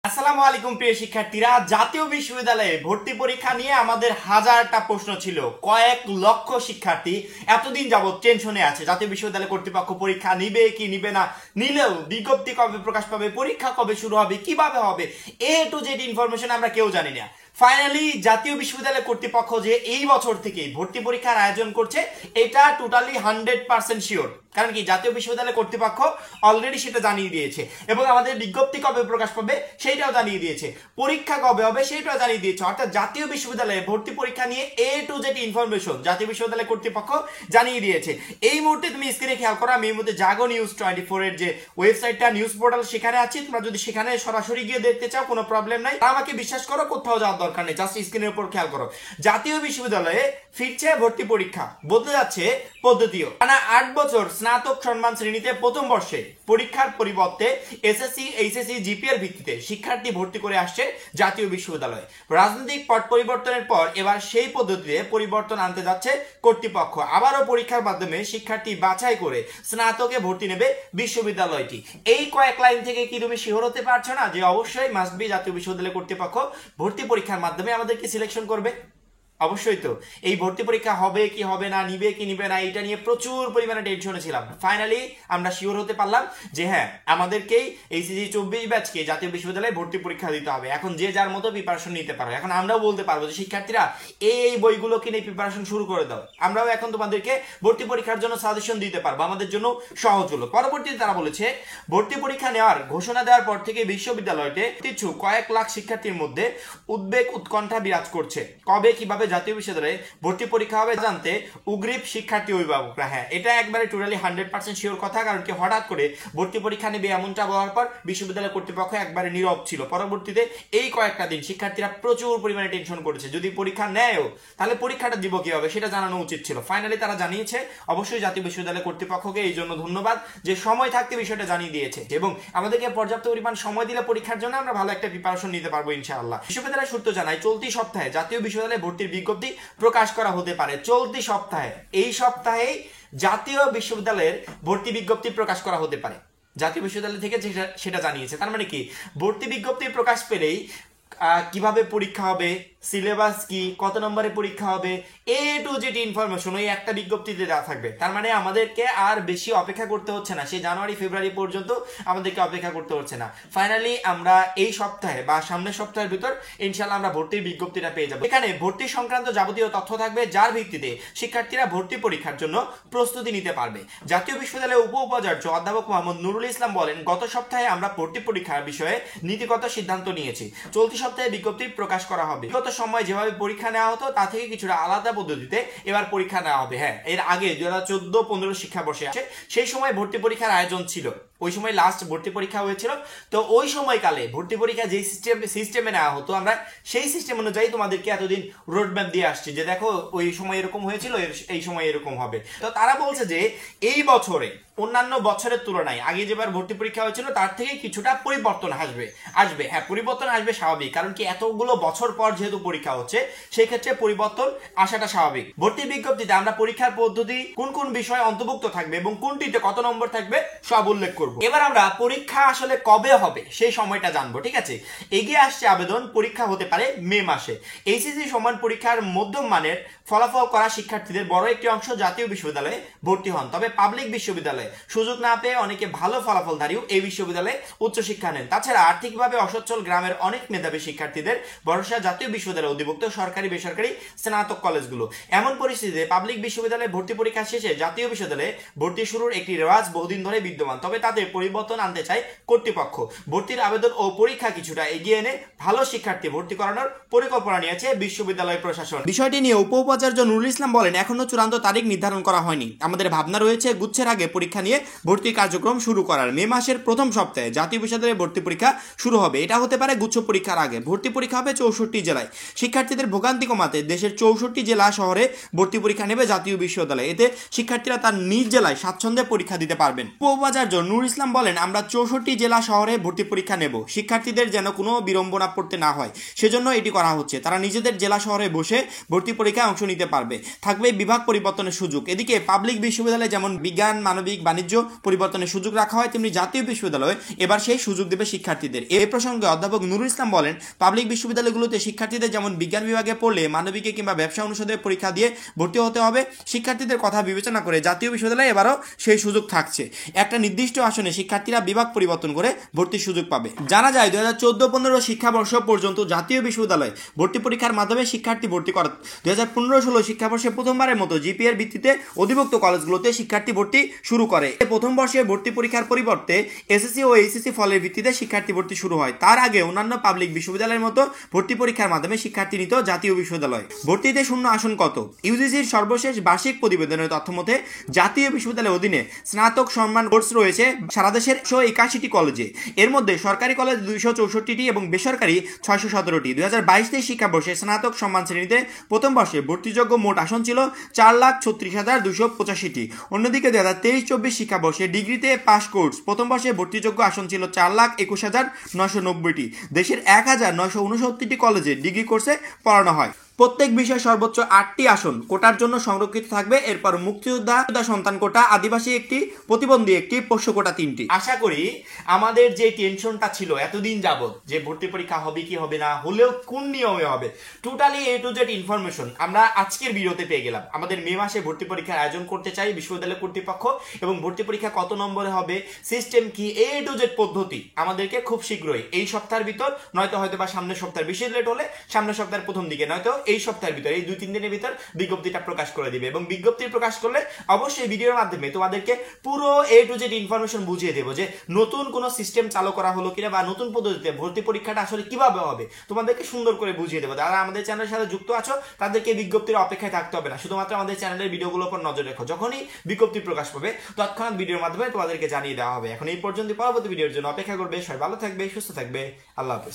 আসসালামু আলাইকুম প্রিয় শিক্ষার্থীরা, জাতীয় বিশ্ববিদ্যালয়ে ভর্তি পরীক্ষা নিয়ে আমাদের হাজারটা প্রশ্ন ছিল। কয়েক লক্ষ শিক্ষার্থী এতদিন যাবত টেনশনে আছে জাতীয় বিশ্ববিদ্যালয় কর্তৃপক্ষ পরীক্ষা নিবে কি নিবে না, নিলেও বিজ্ঞপ্তি কবে প্রকাশ পাবে, পরীক্ষা কবে শুরু হবে, কিভাবে হবে, এ টু জেড ইনফরমেশন আমরা কেউ জানি না। ফাইনালি জাতীয় বিশ্ববিদ্যালয় কর্তৃপক্ষ যে এই বছর থেকে ভর্তি পরীক্ষার আয়োজন করছে এটা টোটালি 100% শিওর। কারণ কি, জাতীয় বিশ্ববিদ্যালয় কর্তৃপক্ষ অলরেডি সেটা জানিয়ে দিয়েছে এবং আমাদের বিজ্ঞপ্তি কবে প্রকাশ পাবে সেইটাও জানিয়ে দিয়েছে, পরীক্ষা কবে হবে সেইটাও জানিয়ে দিয়েছে। অর্থাৎ জাতীয় বিশ্ববিদ্যালয়ে ভর্তি পরীক্ষা নিয়ে এ টু জেড ইনফরমেশন জাতীয় বিশ্ববিদ্যালয় কর্তৃপক্ষ জানিয়ে দিয়েছে। এই মুহূর্তে তুমি স্ক্রিনে খেয়াল করো, আমি এই মুহূর্তে জাগো নিউজ 24 এর যে ওয়েবসাইটটা, নিউজ পোর্টাল, সেখানে আছি। তোমরা যদি সেখানে সরাসরি গিয়ে দেখতে চাও কোনো প্রবলেম নাই, আমাকে বিশ্বাস করো, কোথাও যাওয়ার দরকার নেই, জাস্ট স্ক্রিনের উপর খেয়াল করো। জাতীয় বিশ্ববিদ্যালয়ে ফিরছে ভর্তি পরীক্ষা, বদলে যাচ্ছে পদ্ধতিও। টানা 8 বছর স্নাতক সম্মান শ্রেণীতে প্রথম বর্ষে পরীক্ষার পরিবর্তে এসএসসি, এইচএসসি, জিপিএর ভিত্তিতে শিক্ষার্থী ভর্তি করে আসছে জাতীয় বিশ্ববিদ্যালয়ে। রাজনৈতিক পট পরিবর্তনের পর এবার সেই পদ্ধতিতে পরিবর্তন আনতে যাচ্ছে কর্তৃপক্ষ। আবারও পরীক্ষার মাধ্যমে শিক্ষার্থী বাছাই করে স্নাতকে ভর্তি নেবে বিশ্ববিদ্যালয়টি। এই কয়েক লাইন থেকে কি তুমি শিওর হতে পারছো না যে অবশ্যই মাস্ট বি জাতীয় বিশ্ববিদ্যালয় কর্তৃপক্ষ ভর্তি পরীক্ষার মাধ্যমে আমাদেরকে সিলেকশন করবে? অবশ্যই তো। এই ভর্তি পরীক্ষা হবে কি হবে না, নিবে কি নিবে না, এটা নিয়ে প্রচুর পরিমাণে টেনশনে ছিলাম। ফাইনালি আমরা শিওর হতে পারলাম যে হ্যাঁ, আমাদেরকেই এইচএসসি 24 ব্যাচকে জাতীয় বিশ্ববিদ্যালয়ে ভর্তি পরীক্ষা দিতে হবে। এখন যে যার মতো প্রিপারেশন নিতে পারো। এখন আমরাও বলতে পারবো যে শিক্ষার্থীরা এই বইগুলো কিনে প্রিপারেশন শুরু করে দাও, আমরাও এখন তোমাদেরকে ভর্তি পরীক্ষার জন্য সাজেশন দিতে পারবো, আমাদের জন্য সহজ হলো। পরবর্তীতে তারা বলেছে ভর্তি পরীক্ষা নেওয়ার ঘোষণা দেওয়ার পর থেকে বিশ্ববিদ্যালয়তে কিছু কয়েক লাখ শিক্ষার্থীর মধ্যে উদ্বেগ উৎকণ্ঠা বিরাজ করছে। কবে কিভাবে জাতীয় বিশ্ববিদ্যালয়ে ভর্তি পরীক্ষা হবে জানতে উগ্রীব শিক্ষার্থী অভিভাবকরা। হ্যাঁ, এটা একবারে টোটালি 100% শিওর কথা। কারণ কি, হঠাৎ করে ভর্তি পরীক্ষা নেবে এমনটা বলার পর বিশ্ববিদ্যালয় কর্তৃপক্ষ একবারে নীরব ছিল। পরবর্তীতে এই কয়েকটা দিন শিক্ষার্থীরা প্রচুর পরিমাণে টেনশন করেছে, যদি পরীক্ষা নেয়ও তাহলে পরীক্ষাটা দিব কি হবে সেটা জানানো উচিত ছিল। ফাইনালি তারা জানিয়েছে। অবশ্যই জাতীয় বিশ্ববিদ্যালয় কর্তৃপক্ষকে এই জন্য ধন্যবাদ যে সময় থাকতে বিষয়টা জানিয়ে দিয়েছে এবং আমাদেরকে পর্যাপ্ত পরিমাণ সময় দিলে পরীক্ষার জন্য আমরা ভালো একটা প্রিপারেশন নিতে পারবো ইনশাআল্লাহ। বিশ্ববিদ্যালয় সূত্র জানায় চলতি সপ্তাহে জাতীয় বিশ্ববিদ্যালয়ে ভর্তির বিজ্ঞপ্তি প্রকাশ করা হতে পারে। চলতি সপ্তাহে, এই সপ্তাহেই জাতীয় বিশ্ববিদ্যালয়ের ভর্তি বিজ্ঞপ্তি প্রকাশ করা হতে পারে। জাতীয় বিশ্ববিদ্যালয় থেকে সেটা জানিয়েছে। তার মানে কি, ভর্তি বিজ্ঞপ্তি প্রকাশ পেলেই কিভাবে পরীক্ষা হবে, সিলেবাস কি, কত নম্বরে পরীক্ষা হবে, এ টু জেড ইনফরমেশন ওই একটা বিজ্ঞপ্তিতে দেওয়া থাকবে। তার মানে আমাদেরকে আর বেশি অপেক্ষা করতে হচ্ছে না, সেই জানুয়ারি ফেব্রুয়ারি পর্যন্ত আমাদেরকে অপেক্ষা করতে হচ্ছে না। ফাইনালি আমরা এই সপ্তাহে বা সামনের সপ্তাহের ভিতর ইনশাআল্লাহ আমরা ভর্তির বিজ্ঞপ্তিটা পেয়ে যাবো। এখানে ভর্তি সংক্রান্ত যাবতীয় তথ্য থাকবে, যার ভিত্তিতে শিক্ষার্থীরা ভর্তি পরীক্ষার জন্য প্রস্তুতি নিতে পারবে। জাতীয় বিশ্ববিদ্যালয়ের উপাচার্য অধ্যাপক মোহাম্মদ নুরুল ইসলাম বলেন, গত সপ্তাহে আমরা ভর্তি পরীক্ষার বিষয়ে নীতিগত সিদ্ধান্ত নিয়েছি। চলতি সপ্তাহে বিজ্ঞপ্তি প্রকাশ করা হবে। গত সময় যেভাবে পরীক্ষা নেওয়া হতো তা থেকে কিছুটা আলাদা পদ্ধতিতে এবার পরীক্ষা নেওয়া হবে। হ্যাঁ, এর আগে 2014-15 শিক্ষাবর্ষে আছে সেই সময় ভর্তি পরীক্ষার আয়োজন ছিল, ওই সময় লাস্ট ভর্তি পরীক্ষা হয়েছিল। তো ওই সময়কালে ভর্তি পরীক্ষা যে সিস্টেমে নেওয়া হতো, আমরা সেই সিস্টেম অনুযায়ী তোমাদেরকে এতদিন রোড ম্যাপ দিয়ে আসছি যে দেখো ওই সময় এরকম হয়েছিল, এই সময় এরকম হবে। তো তারা বলছে যে এই বছরে অন্যান্য বছরের তুলনায় আগে যেবার ভর্তি পরীক্ষা হয়েছিল তার থেকে কিছুটা পরিবর্তন আসবে। হ্যাঁ, পরিবর্তন আসবে স্বাভাবিক, কারণ কি এতগুলো বছর পর যেহেতু পরীক্ষা হচ্ছে সেই ক্ষেত্রে পরিবর্তন আসাটা স্বাভাবিক। ভর্তি বিজ্ঞপ্তিতে আমরা পরীক্ষার পদ্ধতি, কোন কোন বিষয় অন্তর্ভুক্ত থাকবে এবং কোনটিতে কত নম্বর থাকবে সব উল্লেখ করব। এবার আমরা পরীক্ষা আসলে কবে হবে সেই সময়টা জানবো, ঠিক আছে? এগিয়ে আসছে আবেদন, পরীক্ষা হতে পারে মে মাসে। এইচএসসি সমান পরীক্ষার মধ্যম মানের ফলাফল করা শিক্ষার্থীদের বড় একটি অংশ জাতীয় বিশ্ববিদ্যালয়ে ভর্তি হন। তবে পাবলিক বিশ্ববিদ্যালয়ে সুযোগ না পেয়ে অনেকে ভালো ফলাফলধারীও এই বিশ্ববিদ্যালয়ে উচ্চশিক্ষা নেন। তাছাড়া আর্থিকভাবে অসচ্ছল গ্রামের অনেক মেধাবী শিক্ষার্থীদের ভরসা জাতীয় বিশ্ববিদ্যালয়ে অধিভুক্ত সরকারি বেসরকারি স্নাতক কলেজগুলো। এমন পরিস্থিতিতে পাবলিক বিশ্ববিদ্যালয়ে ভর্তি পরীক্ষা শেষে জাতীয় বিশ্ববিদ্যালয়ে ভর্তি শুরুর একটি রেওয়াজ বহুদিন ধরে বিদ্যমান। তবে তাদের পরিবর্তন আনতে চায় কর্তৃপক্ষ। ভর্তির আবেদন ও পরীক্ষা কিছুটা এগিয়ে এনে ভালো শিক্ষার্থী ভর্তি করানোর পরিকল্পনা নিয়েছে বিশ্ববিদ্যালয় প্রশাসন। বিষয়টি নিয়ে উপাচার্য নুরুল ইসলাম বলেন, এখনো চূড়ান্ত তারিখ নির্ধারণ করা হয়নি। আমাদের ভাবনা রয়েছে গুচ্ছের আগে পরীক্ষা নিয়ে ভর্তি কার্যক্রম শুরু করার। মে মাসের প্রথম সপ্তাহে জাতীয় বিশ্ববিদ্যালয়ে ভর্তি পরীক্ষা শুরু হবে। এটা হতে পারে গুচ্ছ পরীক্ষার আগে। ভর্তি পরীক্ষা হবে 64 জেলায়। শিক্ষার্থীদের ভোগান্তি কমাতে দেশের 64 জেলা শহরে ভর্তি পরীক্ষা নেবে জাতীয় বিশ্ববিদ্যালয়। এতে শিক্ষার্থীরা তার নিজ জেলায় স্বাচ্ছন্দ্যে পরীক্ষা দিতে পারবেন। উপাচার্য নুরুল ইসলাম বলেন, আমরা 64 জেলা শহরে ভর্তি পরীক্ষা নেব, শিক্ষার্থীদের যেন কোনো বিড়ম্বনা পড়তে না হয় সেজন্য এটি করা হচ্ছে। তারা নিজেদের জেলা শহরে বসে ভর্তি পরীক্ষায় অংশ নিতে পারবে। থাকবে বিভাগ পরিবর্তনের সুযোগ। এদিকে পাবলিক বিশ্ববিদ্যালয়ে যেমন বিজ্ঞান, মানবিক, বাণিজ্য পরিবর্তনের সুযোগ রাখা হয়, তেমনি জাতীয় বিশ্ববিদ্যালয়ে এবার সেই সুযোগ দেবে শিক্ষার্থীদের। এই প্রসঙ্গে অধ্যাপক নুরুল ইসলাম বলেন, পাবলিক বিশ্ববিদ্যালয়গুলোতে শিক্ষার্থীদের যেমন বিজ্ঞান বিভাগে পড়লে মানবিকে কিংবা ব্যবসা অনুষদে পরীক্ষা দিয়ে ভর্তি হতে হবে, শিক্ষার্থীদের কথা বিবেচনা করে জাতীয় বিশ্ববিদ্যালয়ে এবারও সেই সুযোগ থাকছে। একটা নির্দিষ্ট আসনে শিক্ষার্থীরা বিভাগ পরিবর্তন করে ভর্তির সুযোগ পাবে। জানা যায় 2014-15 শিক্ষাবর্ষ পর্যন্ত জাতীয় বিশ্ববিদ্যালয়ে ভর্তি পরীক্ষার মাধ্যমে শিক্ষার্থী ভর্তি করা 2015-16 শিক্ষাবর্ষে প্রথমবারের মতো জিপিএর ভিত্তিতে অধিভুক্ত কলেজগুলোতে শিক্ষার্থী ভর্তি শুরু করে। প্রথম বর্ষে ভর্তি পরীক্ষার পরিবর্তে এসএসসি ও এইচএসসি ফলের ভিত্তিতে শিক্ষার্থী ভর্তি শুরু হয়। তার আগে অন্যান্য পাবলিক বিশ্ববিদ্যালয়ের মতো ভর্তি পরীক্ষার মাধ্যমে শিক্ষার্থী নিত জাতীয় বিশ্ববিদ্যালয়। ভর্তিতে শূন্য আসন কত? ইউজিসির সর্বশেষ বার্ষিক প্রতিবেদনের তথ্য মতে জাতীয় বিশ্ববিদ্যালয়ের অধীনে স্নাতক সম্মান কোর্স রয়েছে সারা দেশের 181টি কলেজে। এর মধ্যে সরকারি কলেজ 264টি এবং বেসরকারি 617টি। 2022-23 শিক্ষাবর্ষে স্নাতক সম্মান শ্রেণীতে প্রথম বর্ষে ভর্তিযোগ্য মোট আসন ছিল 4,36,285টি। অন্যদিকে 2023-24 শিক্ষাবর্ষে ডিগ্রিতে পাস কোর্স প্রথম বর্ষে ভর্তিযোগ্য আসন ছিল 4,21,990টি। দেশের 1,969টি কলেজে ডিগ্রি কোর্সে পড়ানো হয়। প্রত্যেক বিষয়ে সর্বোচ্চ 8টি আসন কোটার জন্য সংরক্ষিত থাকবে। এরপর মুক্তিযোদ্ধা, সন্তান কোটা, আদিবাসী একটি, প্রতিবন্ধী একটি, পোষ্য কোটা 3টি। আশা করি আমাদের যে টেনশনটা ছিল এতদিন যাবত যে ভর্তি পরীক্ষা হবে কি হবে না, হলেও কোন নিয়মে হবে, totally A to Z information আমরা আজকের ভিডিওতে পেয়ে গেলাম। আমাদের মে মাসে ভর্তি পরীক্ষার আয়োজন করতে চাই বিশ্ববিদ্যালয় কর্তৃপক্ষ, এবং ভর্তি পরীক্ষা কত নম্বরে হবে, সিস্টেম কি, A to Z পদ্ধতি আমাদেরকে খুব শীঘ্রই এই সপ্তাহের ভিতর, নয়তো হয়তো বা সামনের সপ্তাহের, বেশি লেট হলে সামনের সপ্তাহের প্রথম দিকে, নয়তো এই সপ্তাহের ভিতর, এই 2-3 দিনের ভিতর বিজ্ঞপ্তিটা প্রকাশ করে দিবে। এবং বিজ্ঞপ্তি প্রকাশ করলে অবশ্যই ভিডিওর মাধ্যমে তোমাদেরকে পুরো A to Z ইনফরমেশন বুঝিয়ে দেবো যে নতুন কোনো সিস্টেম চালু করা হলো কিনা, বা নতুন পদ্ধতিতে ভর্তি পরীক্ষাটা আসলে কিভাবে হবে তোমাদেরকে সুন্দর করে বুঝিয়ে দেবো। যারা আমাদের চ্যানেলের সাথে যুক্ত আছো তাদেরকে বিজ্ঞপ্তির অপেক্ষায় থাকতে হবে না, শুধুমাত্র আমাদের চ্যানেলের ভিডিওগুলোর উপর নজর রেখো। যখনই বিজ্ঞপ্তি প্রকাশ পাবে তৎক্ষণাৎ ভিডিওর মাধ্যমে তোমাদেরকে জানিয়ে দেওয়া হবে। এখন এই পর্যন্ত, পরবর্তী ভিডিওর জন্য অপেক্ষা করবে। সবাই ভালো থাকবে, সুস্থ থাকবে। আল্লাহ হাফেজ।